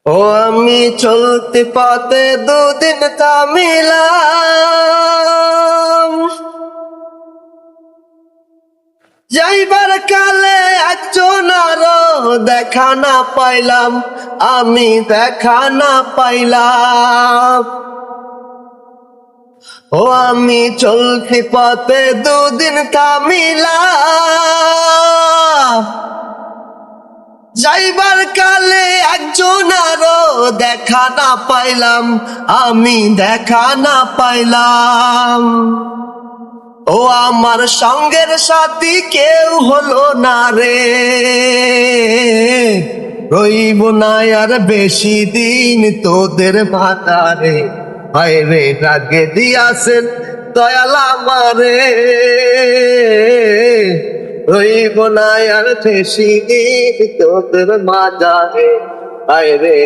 ও আমি চলতে পথে দুদিন থামিলাম, যাইবার কালে একজন আরো দেখা না পাইলাম, আমি দেখা না পাইলাম। ও আমি চলতে পথে দুদিন থামিলাম, যাইবার কালে একজন আরো দেখা না পাইলাম, আমি দেখা না পাইলাম। ও আমার সঙ্গের সাথী কেউ হলো না রে, রইব না আর বেশি দিন তোদের ভাতারে। হায় রে ডাকে দিয়াছেন দয়াল আমারে, রইব না আর বেশি দিন তোদের মাঝারে। হায় রে।